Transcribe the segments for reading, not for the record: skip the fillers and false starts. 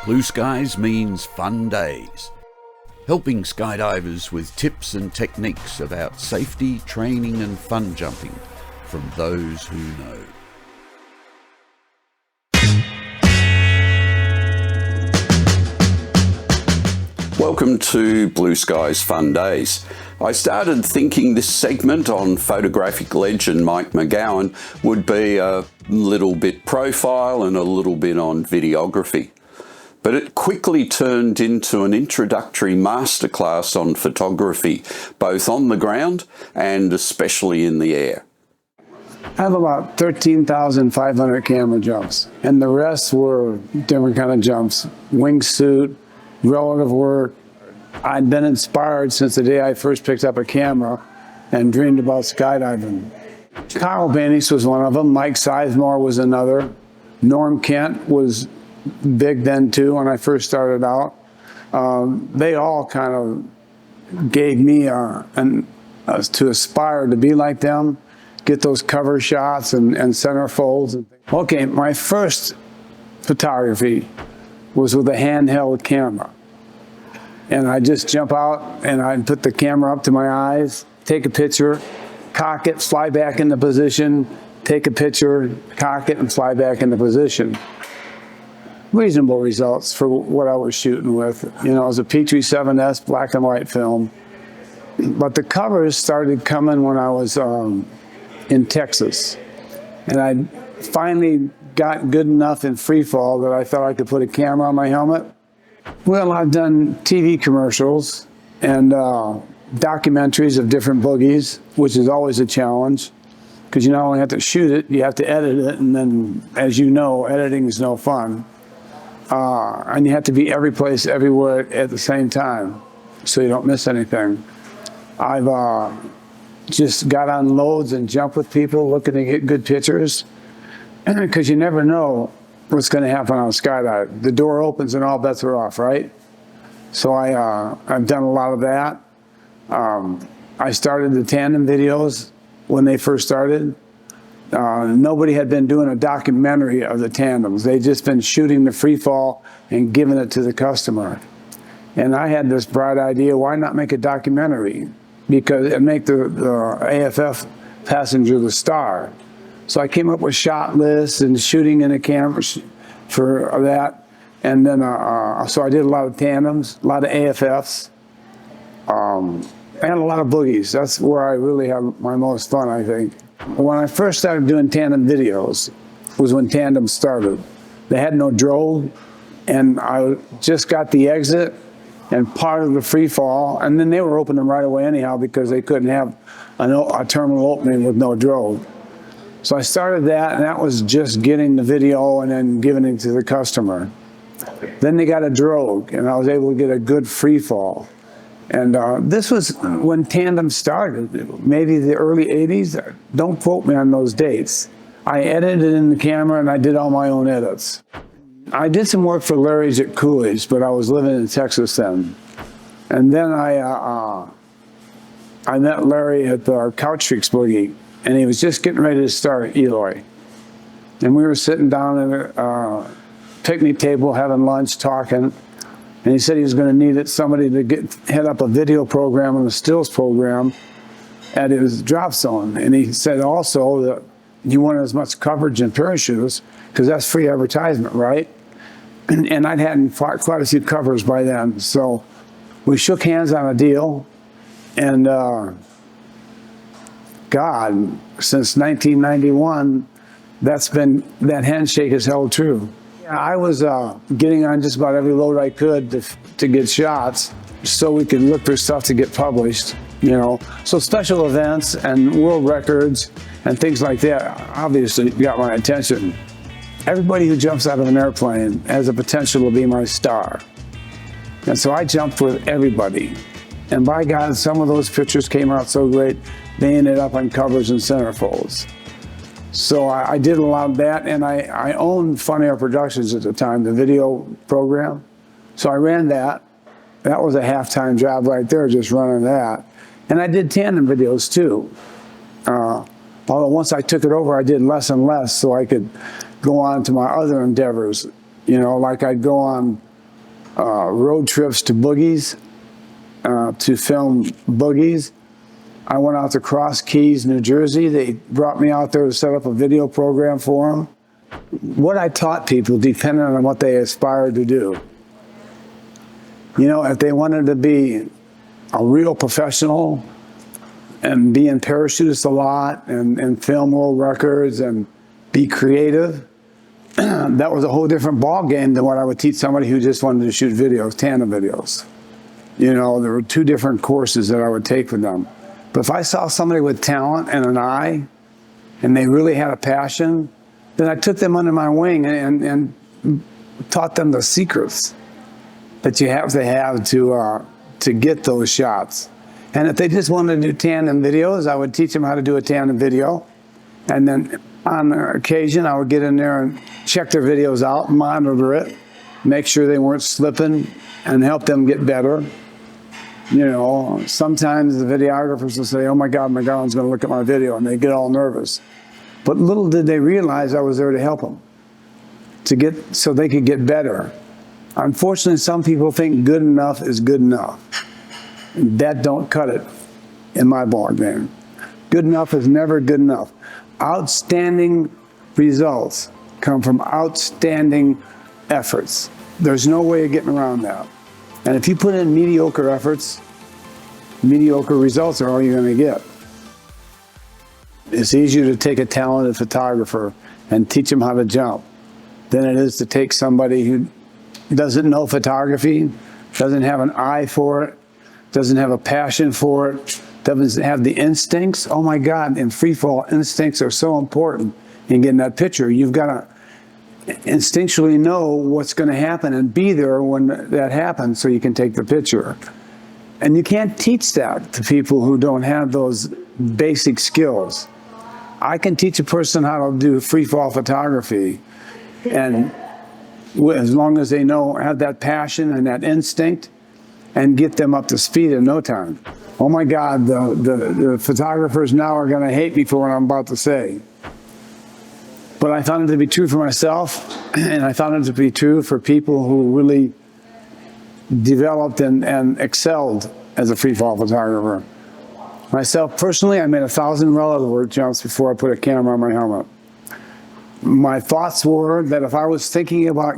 Blue skies means fun days. Helping skydivers with tips and techniques about safety, training and fun jumping from those who know. Welcome to Blue Skies Fun Days. I started thinking this segment on photographic legend Mike McGowan would be a little bit profile and a little bit on videography. But it quickly turned into an introductory masterclass on photography, both on the ground and especially in the air. I have about 13,500 camera jumps, and the rest were different kind of jumps. Wingsuit, relative work. I'd been inspired since the day I first picked up a camera and dreamed about skydiving. Kyle Bannis was one of them. Mike Sizemore was another. Norm Kent was big then too when I first started out. They all kind of gave me to aspire to be like them, get those cover shots and centerfolds. Okay, my first photography was with a handheld camera. And I just jump out and I'd put the camera up to my eyes, take a picture, cock it, fly back into position, take a picture, cock it, and fly back into position. Reasonable results for what I was shooting with. You know, it was a Petrie 7S black and white film. But the covers started coming when I was in Texas. And I finally got good enough in Freefall that I thought I could put a camera on my helmet. Well, I've done TV commercials and documentaries of different boogies, which is always a challenge. Because you not only have to shoot it, you have to edit it. And then, as you know, editing is no fun. And you have to be every place, everywhere at the same time, so you don't miss anything. I've just got on loads and jumped with people looking to get good pictures, because you never know what's going to happen on a skydive. The door opens and all bets are off, right? So I've done a lot of that. I started the Tandem videos when they first started. Nobody had been doing a documentary of the tandems. They'd just been shooting the Freefall and giving it to the customer. And I had this bright idea, why not make a documentary? Because it'd make the AFF passenger the star. So I came up with shot lists and shooting in a camera for that. And then, so I did a lot of tandems, a lot of AFFs, and a lot of boogies. That's where I really have my most fun, I think. When I first started doing Tandem videos was when Tandem started. They had no drone, and I just got the exit and part of the Freefall, and then they were opening right away anyhow because they couldn't have a terminal opening with no drone. So I started that, and that was just getting the video and then giving it to the customer. Then they got a drogue, and I was able to get a good Freefall. And this was when Tandem started, maybe the early 80s. Don't quote me on those dates. I edited in the camera and I did all my own edits. I did some work for Larry's at Cooley's, but I was living in Texas then. And then I met Larry at the Couch Freaks Boogie, and he was just getting ready to start Eloy. And we were sitting down at a picnic table having lunch, talking. And he said he was going to need somebody to head up a video program and a stills program at his drop zone. And he said also that you wanted as much coverage in parachutes because that's free advertisement, right? And I'd had quite a few covers by then. So we shook hands on a deal. And God, since 1991, that handshake has held true. I was getting on just about every load I could to get shots so we could look for stuff to get published, you know. So special events and world records and things like that obviously got my attention. Everybody who jumps out of an airplane has the potential to be my star. And so I jumped with everybody. And by God, some of those pictures came out so great, they ended up on covers and centerfolds. So I did a lot of that, and I owned Fun Air Productions at the time, the video program. So I ran that. That was a half-time job right there, just running that. And I did Tandem videos too. Although once I took it over, I did less and less so I could go on to my other endeavors. You know, like I'd go on road trips to boogies, to film boogies. I went out to Cross Keys, New Jersey. They brought me out there to set up a video program for them. What I taught people depended on what they aspired to do. You know, if they wanted to be a real professional and be in parachutists a lot and film world records and be creative, that was a whole different ball game than what I would teach somebody who just wanted to shoot videos, tandem videos. You know, there were two different courses that I would take with them. But if I saw somebody with talent and an eye, and they really had a passion, then I took them under my wing and taught them the secrets that you have to get those shots. And if they just wanted to do tandem videos, I would teach them how to do a tandem video. And then on occasion, I would get in there and check their videos out, monitor it, make sure they weren't slipping, and help them get better. You know, sometimes the videographers will say, oh my God, McGowan's going to look at my video, and they get all nervous. But little did they realize I was there to help them, so they could get better. Unfortunately, some people think good enough is good enough. That don't cut it in my ball game. Good enough is never good enough. Outstanding results come from outstanding efforts. There's no way of getting around that. And if you put in mediocre efforts, mediocre results are all you're going to get. It's easier to take a talented photographer and teach them how to jump than it is to take somebody who doesn't know photography, doesn't have an eye for it, doesn't have a passion for it, doesn't have the instincts. Oh my God, in Freefall, instincts are so important in getting that picture. You've got to instinctually know what's going to happen and be there when that happens so you can take the picture. And you can't teach that to people who don't have those basic skills. I can teach a person how to do freefall photography, and as long as they know, have that passion and that instinct, and get them up to speed in no time. Oh my God, the photographers now are going to hate me for what I'm about to say. But I found it to be true for myself, and I found it to be true for people who really developed and excelled as a freefall photographer. Myself, personally, I made 1,000 relative jumps before I put a camera on my helmet. My thoughts were that if I was thinking about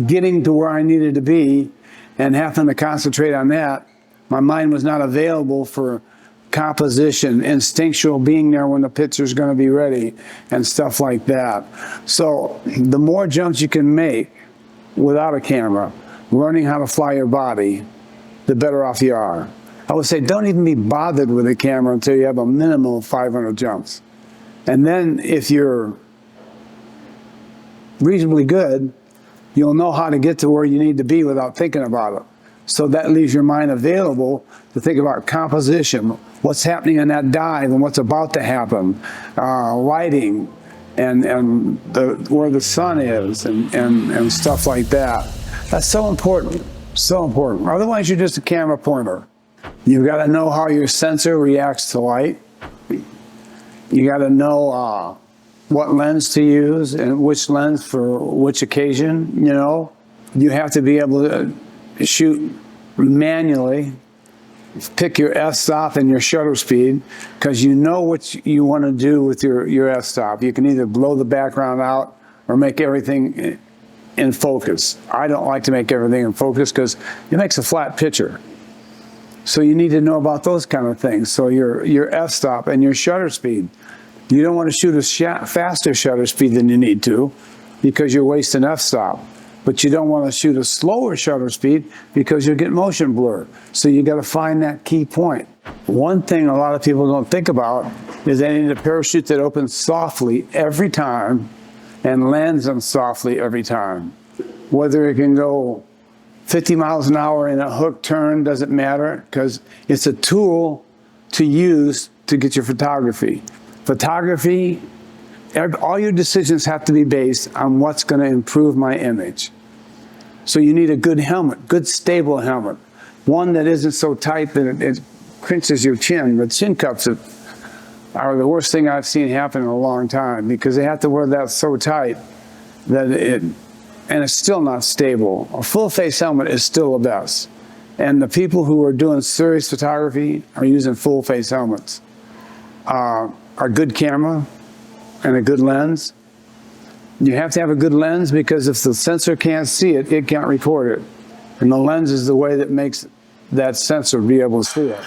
getting to where I needed to be and having to concentrate on that, my mind was not available for composition, instinctual being there when the picture's going to be ready, and stuff like that. So the more jumps you can make without a camera, learning how to fly your body, the better off you are. I would say don't even be bothered with a camera until you have a minimum of 500 jumps. And then if you're reasonably good, you'll know how to get to where you need to be without thinking about it. So that leaves your mind available to think about composition, what's happening in that dive and what's about to happen, lighting, and where the sun is, and stuff like that. That's so important, so important. Otherwise, you're just a camera pointer. You've got to know how your sensor reacts to light. You got to know what lens to use and which lens for which occasion, you know. You have to be able to shoot manually, pick your f-stop and your shutter speed, because you know what you want to do with your f-stop. You can either blow the background out or make everything in focus. I don't like to make everything in focus because it makes a flat picture. So you need to know about those kind of things. So your f-stop and your shutter speed. You don't want to shoot a faster shutter speed than you need to because you're wasting f-stop. But you don't want to shoot a slower shutter speed because you'll get motion blur. So you got to find that key point. One thing a lot of people don't think about is they need a parachute that opens softly every time and lands on softly every time. Whether it can go 50 miles an hour in a hook turn doesn't matter, because it's a tool to use to get your photography. Photography, all your decisions have to be based on what's going to improve my image. So you need a good helmet, good stable helmet. One that isn't so tight that it crinches your chin. The chin cups are the worst thing I've seen happen in a long time, because they have to wear that so tight that and it's still not stable. A full face helmet is still the best. And the people who are doing serious photography are using full face helmets. A good camera and a good lens. You have to have a good lens because if the sensor can't see it, it can't record it. And the lens is the way that makes that sensor be able to see it.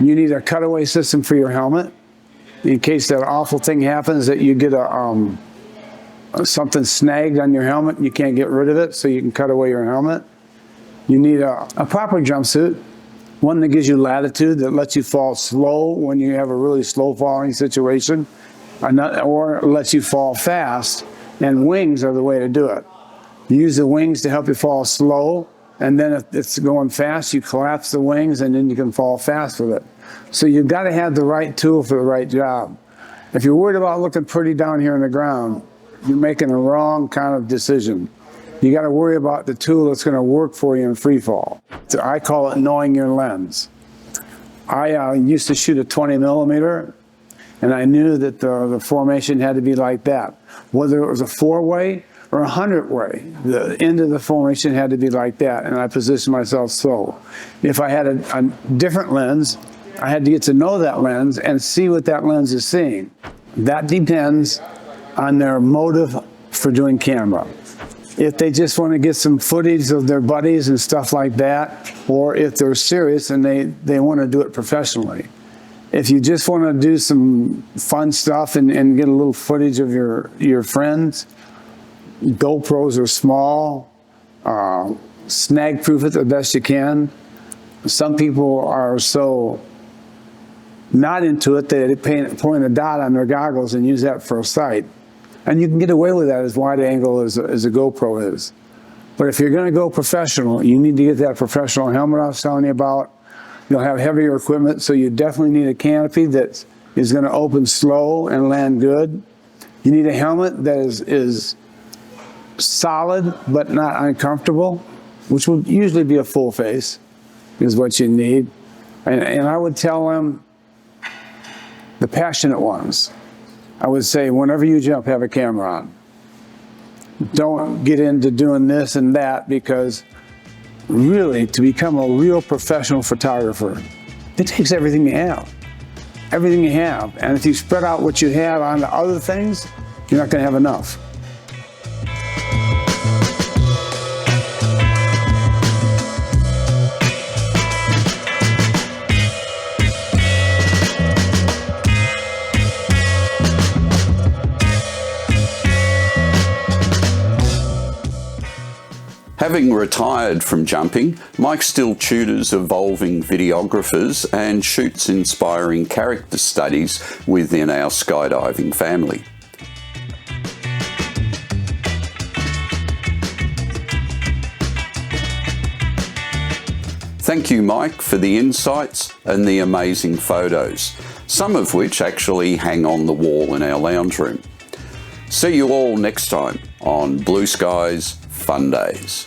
You need a cutaway system for your helmet in case that awful thing happens that you get something snagged on your helmet and you can't get rid of it, so you can cut away your helmet. You need a proper jumpsuit, one that gives you latitude, that lets you fall slow when you have a really slow falling situation, or lets you fall fast, and wings are the way to do it. You use the wings to help you fall slow, and then if it's going fast, you collapse the wings and then you can fall fast with it. So you've got to have the right tool for the right job. If you're worried about looking pretty down here on the ground, you're making a wrong kind of decision. You got to worry about the tool that's going to work for you in freefall. So I call it knowing your lens. I used to shoot a 20 millimeter, and I knew that the formation had to be like that. Whether it was a 4-way or a 100-way, the end of the formation had to be like that, and I positioned myself so. If I had a different lens, I had to get to know that lens and see what that lens is seeing. That depends on their motive for doing camera. If they just want to get some footage of their buddies and stuff like that, or if they're serious and they want to do it professionally. If you just want to do some fun stuff and get a little footage of your friends, GoPros are small, snag proof it the best you can. Some people are so not into it that they point a dot on their goggles and use that for a sight. And you can get away with that as wide angle as a GoPro is. But if you're going to go professional, you need to get that professional helmet I was telling you about. You'll have heavier equipment, so you definitely need a canopy that is going to open slow and land good. You need a helmet that is solid but not uncomfortable, which will usually be a full face, is what you need. And I would tell them, the passionate ones, I would say, whenever you jump, have a camera on. Don't get into doing this and that, because really, to become a real professional photographer, it takes everything you have. Everything you have. And if you spread out what you have onto other things, you're not going to have enough. Having retired from jumping, Mike still tutors evolving videographers and shoots inspiring character studies within our skydiving family. Thank you, Mike, for the insights and the amazing photos, some of which actually hang on the wall in our lounge room. See you all next time on Blue Skies Fun Days.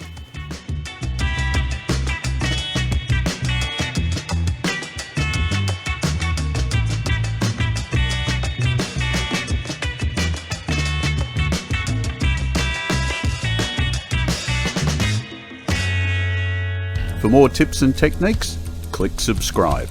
For more tips and techniques, click subscribe.